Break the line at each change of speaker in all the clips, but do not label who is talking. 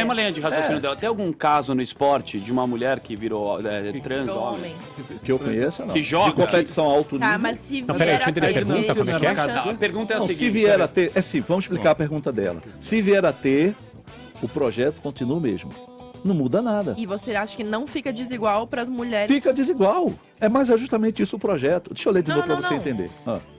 uma linha de raciocínio dela. Tem algum caso no esporte de uma mulher que virou trans homem?
Que eu conheça, não.
Que joga?
De competição alto nível.
Tá, mas se
Não, peraí, deixa eu entender a pergunta, como é que é?
A pergunta é a
Não,
seguinte.
se vier a ter... É sim, vamos explicar a pergunta dela. Se vier a ter, o projeto continua o mesmo. Não muda nada.
E você acha que não fica desigual para as mulheres?
Fica desigual. Mas é justamente isso o projeto. Deixa eu ler de novo para você entender.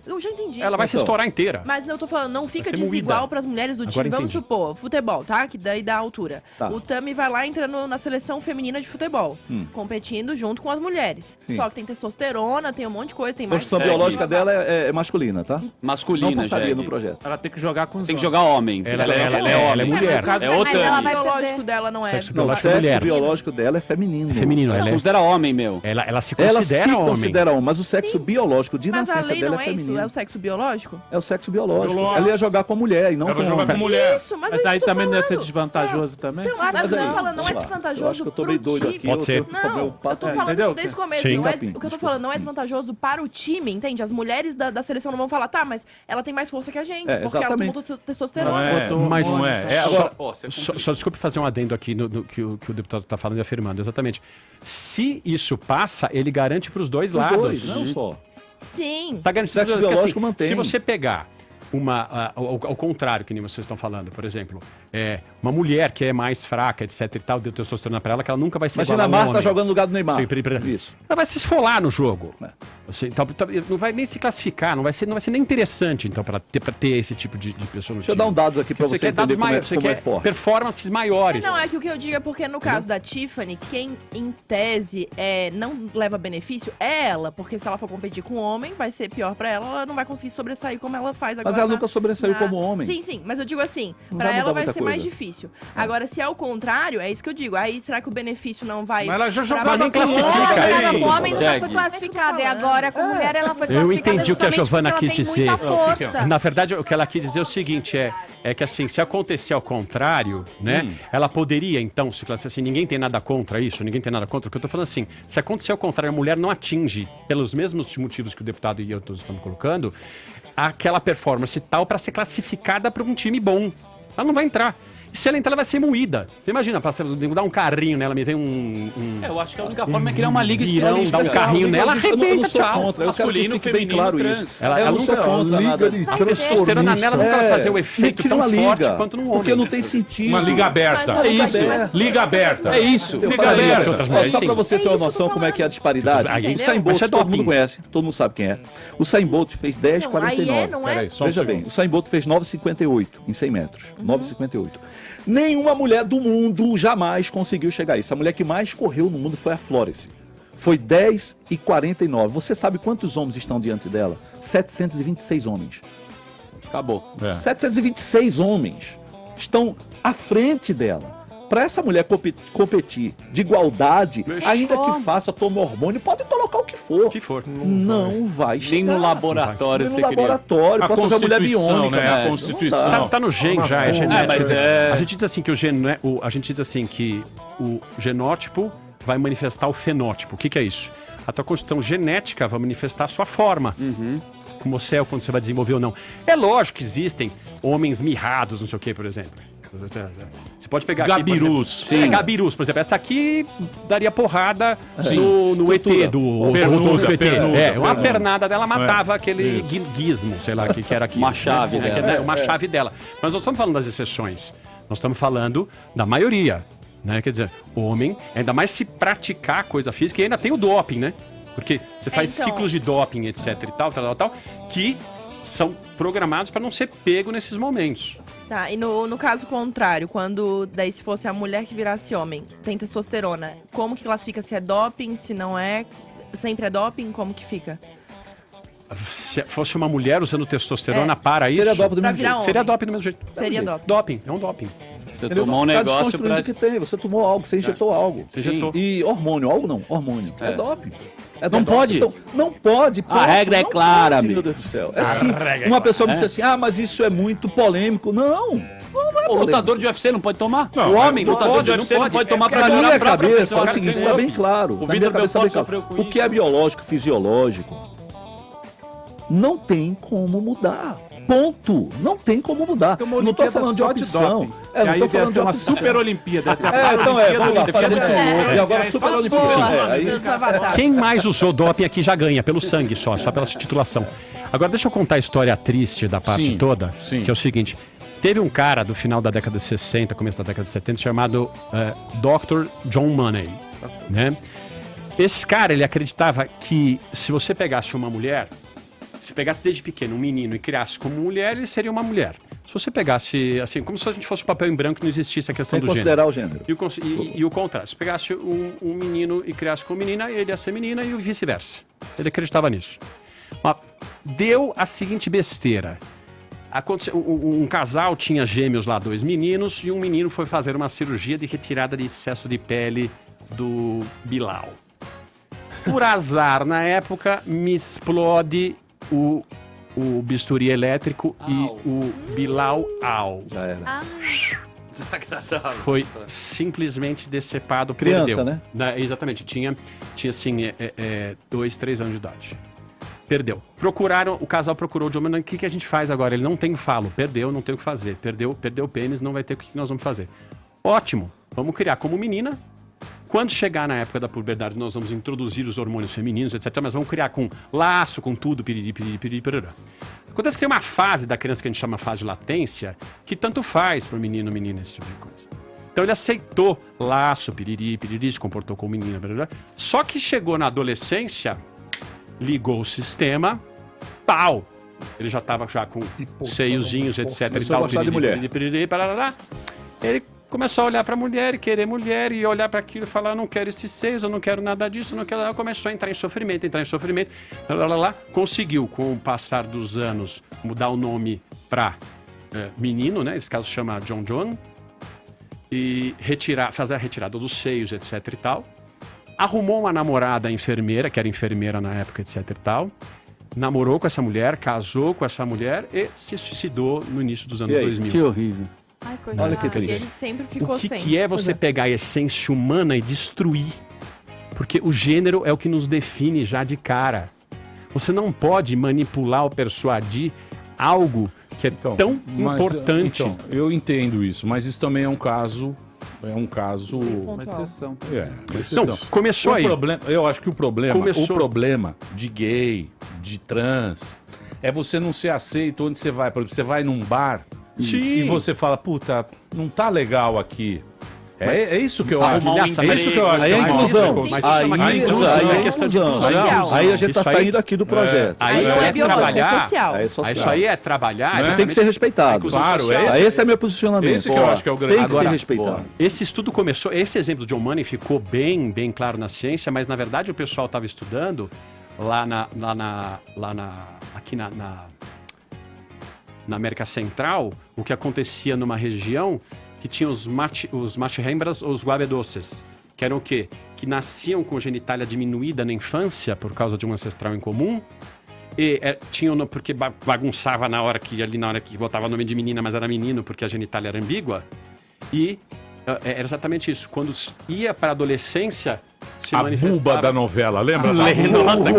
Eu já entendi.
Ela vai se estourar inteira.
Mas eu tô falando, não fica
Vai ser
desigual
moída.
para as mulheres do
Agora
time. Vamos
entendi.
supor, futebol, tá? Que daí dá altura.
Tá.
O Tami vai lá entrando na seleção feminina de futebol, competindo junto com as mulheres.
Sim.
Só que tem testosterona, tem um monte de coisa, tem
A
mais...
constituição biológica dela é masculina, tá?
Masculina,
Não passaria
já.
no projeto.
Ela tem que jogar com os
Tem que
homens.
jogar homem.
Ela é mulher.
caso-
É
Mas
outra.
ela
O
vai
biológico
perder.
dela não é...
Sexo
Não, o
biológico é
sexo
mulher.
biológico dela é feminino.
É feminino,
Ela
ela
se
é.
considera homem, meu.
Ela se
Ela
considera
se
homem.
considera homem, mas o sexo biológico de
Mas a
nascença
lei
dela
não
é
é isso,
feminino.
é o sexo biológico?
É o sexo biológico.
Biológico.
Ela ia jogar com a mulher e não
Ela
com
vai
o
jogar
homem.
com mulher.
Isso, mas
Mas
é
aí
isso que eu tô
também deve ser
falando.
desvantajoso também.
Mas
Mas
eu
aí,
tô falando, não é
sei lá,
desvantajoso
eu acho que eu tô meio
pro
doido
time.
aqui.
Pode ser.
Tomei um
Eu
pato.
tô falando
entendeu?
isso desde o começo.
Sim.
Não é,
Capim,
o que eu tô
desculpa.
falando não é desvantajoso para o time, entende? As mulheres da seleção não vão falar, tá, mas ela tem mais força que a gente, porque ela
exatamente.
tomou testosterona.
Mas-
não é.
Agora,
Só desculpe fazer um adendo aqui no que o deputado está falando e afirmando. Exatamente. Se isso passa, ele garante para os dois
os
lados.
dois, não só.
Sim.
Tá garantido.
Sexo
Porque,
biológico mantém.
Se você pegar ao contrário, que nem vocês estão falando, por exemplo, uma mulher que é mais fraca, etc e tal, deu testosterona para ela, que ela nunca vai ser
Imagina
igual
a
a um
Marta
homem.
jogando no lugar do Neymar.
Sim,
Isso.
Ela vai se esfolar no jogo.
É.
Assim, então, não vai nem se classificar, não vai ser nem interessante, então, para ter esse tipo de pessoa no
Deixa eu
time.
dar um dado aqui para você
quer
entender
dados
como
maiores,
como
você
é
quer
forte.
performances maiores.
Não, é que o que eu digo é porque no caso da Tiffany, quem em tese não leva benefício é ela, porque se ela for competir com um homem, vai ser pior pra ela, ela não vai conseguir sobressair como ela faz agora.
Mas ela nunca sobressaiu como homem.
Sim, mas eu digo assim,
Não
pra
vai
ela
mudar
vai
muita
ser mais
coisa.
difícil. Agora, se é o contrário, é isso que eu digo. Aí será que o benefício não vai...
Mas ela já
pra
jogava
nem
valer?
classifica.
Ela
Fica
jogava
aí.
com homem nunca foi
Segue.
classificada. E agora com mulher ela foi
Eu
classificada
entendi o que a
justamente
Giovana
porque
quis
ela
dizer.
tem muita força.
Na verdade, o que ela quis dizer é o seguinte, é que assim, se acontecer ao contrário, né, ela poderia, então, se classificar assim, ninguém tem nada contra isso, ninguém tem nada contra, o que eu tô falando assim, se acontecer ao contrário, a mulher não atinge, pelos mesmos motivos que o deputado e eu todos estamos colocando, aquela performance tal para ser classificada para um time bom. Ela não vai entrar. E se ela entrar, ela vai ser moída. Você imagina, dar um carrinho nela, me vem
Eu acho que a única forma é criar uma liga
virão,
especial.
dar um carrinho nela,
Eu não
arrebenta,
sou
tchau.
contra. Eu quero que
Masculino,
fique bem
feminino,
claro
trans.
isso.
Ela
eu
não
não sou
sou
contra nada.
A testosterona nela nunca vai fazer o efeito
Cria
tão
uma
forte
liga,
quanto num homem.
porque não tem sentido.
Uma liga aberta.
Mas
É isso.
Liga aberta.
É isso.
Eu
Liga
falaria,
aberta.
outras
ó,
mulheres,
só
sim.
pra você ter
É
uma
isso que eu
noção
tô
como é que é a
falando.
disparidade.
Aí,
O Usain Bolt,
mas é
todo mundo
doping.
conhece, todo mundo sabe quem é. O Usain Bolt fez 10,49.
Aí não é?
Peraí, só
Veja bem, o Usain Bolt fez 9,58 em 100 metros. 9,58. Nenhuma mulher do mundo jamais conseguiu chegar a isso. A mulher que mais correu no mundo foi a Florence. Foi 10,49. Você sabe quantos homens estão diante dela? 726 homens.
Acabou.
726 homens estão à frente dela. Para essa mulher competir de igualdade, ainda que faça, tome hormônio, pode colocar o que for.
O que for.
Não vai chegar.
Nem no laboratório
Nem
você
no
queria.
laboratório,
A
pode fazer a mulher
Constituição,
biônica.
né? A
Não
Constituição.
Tá no gen já, é genético.
mas é-
A gente diz assim que o a gente diz assim que o genótipo vai manifestar o fenótipo. O que é isso? A tua constituição genética vai manifestar a sua forma. Como você é, quando você vai desenvolver ou não. É lógico que existem homens mirrados, não sei o que, por exemplo. Você pode pegar
Gabirus.
aqui, por exemplo, gabirus, por exemplo. Essa aqui daria porrada
Sim.
no ET
Estrutura.
do
Pernuda,
Rodolfo ET.
pernuda,
Uma
pernuda.
pernada dela matava aquele
Isso.
gizmo, sei lá, que era aqui.
Uma chave
que
dela.
é uma chave dela. Mas nós estamos falando das exceções. Nós estamos falando da maioria. Né? Quer dizer, o homem, ainda mais se praticar coisa física, e ainda tem o doping, né? Porque você faz
então.
ciclos de doping, etc e tal, que são programados para não ser pego nesses momentos.
Tá, e no caso contrário, quando daí se fosse a mulher que virasse homem, tem testosterona, como que classifica se é doping, se não é? Sempre é doping? Como que fica?
Se fosse uma mulher usando testosterona para isso...
Seria doping do
Pra
mesmo
virar
jeito.
homem.
Seria doping do mesmo jeito.
Seria
jeito.
doping.
Doping, é um doping.
Você
Entendeu?
tomou um
Tá
negócio
desconstruindo
pra...
o que tem, você tomou algo, você injetou algo.
Você injetou.
E hormônio, algo não, hormônio. É doping.
Não pode?
Então, não pode.
A regra é
não
clara,
pode,
meu.
meu Deus do céu. É sim. Uma pessoa me disse assim, mas isso é muito polêmico. Não.
O lutador de UFC não pode tomar?
Não,
o homem,
não
lutador
pode,
de
não
UFC não
pode.
pode tomar
É
pra
Na
melhorar
minha
a própria
cabeça,
pessoa.
é o seguinte, está bem claro.
O
Na minha
Vitor
cabeça
Belfort
está bem
sofreu
claro.
com
O que é
isso.
biológico, fisiológico, não tem como mudar. Ponto. Não tem como mudar.
Tem uma
Não tô
Olimpíada
falando de
só de
opção.
doping.
É, não
aí
tô
ia
falando
ser
de
uma
opção.
super Olimpíada.
Vamos lá, fazer muito louco. E agora
É,
Super
só
Olimpíada.
sua.
É, aí-
Dos avatares.
Quem mais usou doping aqui já ganha, pelo sangue só pela titulação. Agora deixa eu contar a história triste da parte
Sim,
toda,
sim.
que é o seguinte. Teve um cara do final da década de 60, começo da década de 70, chamado Dr. John Money, né? Esse cara, ele acreditava que se você pegasse uma mulher, se pegasse desde pequeno um menino e criasse como mulher, ele seria uma mulher. Se você pegasse, assim, como se a gente fosse um papel em branco e não existisse a questão
Sem
do gênero.
considerar o gênero.
E o contrário, se pegasse um menino e criasse como menina, ele ia ser menina e vice-versa. Ele acreditava nisso. Mas deu a seguinte besteira. Um casal tinha gêmeos lá, 2 meninos, e um menino foi fazer uma cirurgia de retirada de excesso de pele do Bilal. Por azar, na época, me explode o bisturi elétrico e o Bilal
Já era.
Desagradável.
foi simplesmente decepado.
Criança,
perdeu.
né?
Exatamente. Tinha assim, 2, 3 anos de idade. Perdeu. O casal procurou o John Mayer. O que a gente faz agora? Ele não tem falo. Perdeu, não tem o que fazer. Perdeu o pênis, não vai ter o que nós vamos fazer. Ótimo. Vamos criar como menina. Quando chegar na época da puberdade, nós vamos introduzir os hormônios femininos, etc. Mas vamos criar com laço, com tudo, piriri, piriri, piriri, piriri. Acontece que tem uma fase da criança que a gente chama fase de latência, que tanto faz para menino, menina, esse tipo de coisa. Então ele aceitou laço, piriri, piriri, se comportou como menina, piriri. Só que chegou na adolescência, ligou o sistema, pau! Ele já estava já com seiozinhos, etc.
Começou a gostar de mulher.
Piriri, parará. Ele começou a olhar para a mulher e querer mulher e olhar para aquilo e falar, eu não quero esses seios, eu não quero nada disso, eu não quero... Ela começou a entrar em sofrimento, conseguiu, com o passar dos anos, mudar o nome para menino, né? Esse caso chama John, e fazer a retirada dos seios, etc e tal. Arrumou uma namorada enfermeira, que era enfermeira na época, etc e tal. Namorou com essa mulher, casou com essa mulher e se suicidou no início dos anos
E aí?
2000.
Que horrível.
Ai, coitado.
Olha que triste.
Ele sempre ficou
O que,
sem.
que é você pegar a essência humana e destruir? Porque o gênero é o que nos define já de cara. Você não pode manipular ou persuadir algo que é tão importante.
Então, eu entendo isso, mas isso também é um caso...
Uma exceção.
Uma exceção.
Não, começou aí.
Eu acho que o problema
Começou.
de gay, de trans, é você não ser aceito onde você vai. Por exemplo, você vai num bar e você fala, puta, não tá legal aqui. É isso que eu acho. É isso que eu acho.
Aí é inclusão.
Mas isso
Aí
chama
é
inclusão,
inclusão.
é questão de inclusão.
Social.
Aí a gente tá
Isso aí-
saindo aqui do projeto.
Aí
Isso é biológico, é
trabalhar.
social.
Aí é social.
Isso aí é trabalhar.
Né?
Tem que ser respeitado.
Inclusão
Claro,
social.
Esse é meu posicionamento.
Esse que eu acho que é o grande.
Tem que ser
Agora,
respeitado.
Esse estudo começou, esse exemplo do John Money ficou bem claro na ciência, mas na verdade o pessoal estava estudando aqui na América Central, o que acontecia numa região que tinha os machihembras ou os guabedoces, que eram o quê? Que nasciam com genitália diminuída na infância por causa de um ancestral em comum, e tinham porque bagunçava na hora que botava nome de menina, mas era menino porque a genitália era ambígua, e era exatamente isso. Quando ia para a adolescência, se
A
manifestava...
buba da novela, lembra?
Nossa,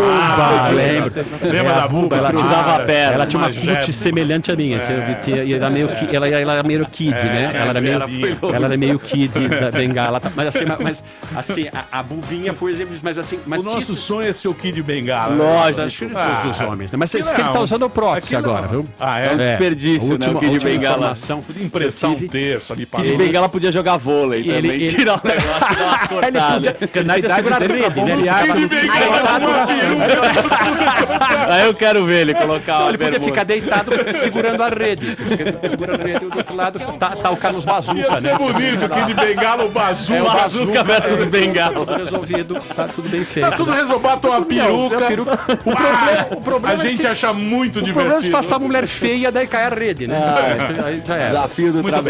lembro. Lembra da buba?
Ela
cruzava a perna.
Ela tinha uma
Magé.
cutis semelhante à minha. E era meio que, ela era meio kid, né? Ela era meio kid da Bengala. Mas assim, a bubinha foi exemplo disso. Mas assim,
O nosso sonho é ser o Kid Bengala.
Lógico, acho que todos os homens, né? Mas esse que ele tá usando o prótese
aquilo
agora, viu?
Ah,
É um desperdício, né? O Kid Bengala.
Informação.
Podia emprestar um terço ali para
Kid Bengala podia jogar vôlei
Ele-
também.
ele-
Tirar o negócio e dar umas cortadas.
Na idade segurar a rede, né? Ele
Aí eu quero ver ele colocar
Não,
uma
ele podia
bermuda.
ficar deitado segurando a rede. Você fica segurando a rede e do outro lado tá o Carlos Bazuca,
Ia
né?
ser bonito, o Kid Bengala, o Bazuca.
É o Bazooka versus Bengala.
Tudo resolvido, tá tudo bem feito.
Tá tudo resolvido, bota uma peruca.
O problema
A gente acha muito
o problema é se
divertido.
passar mulher feia, daí cai a rede, né? Aí já era.
Desafio do
Muito
trabalho.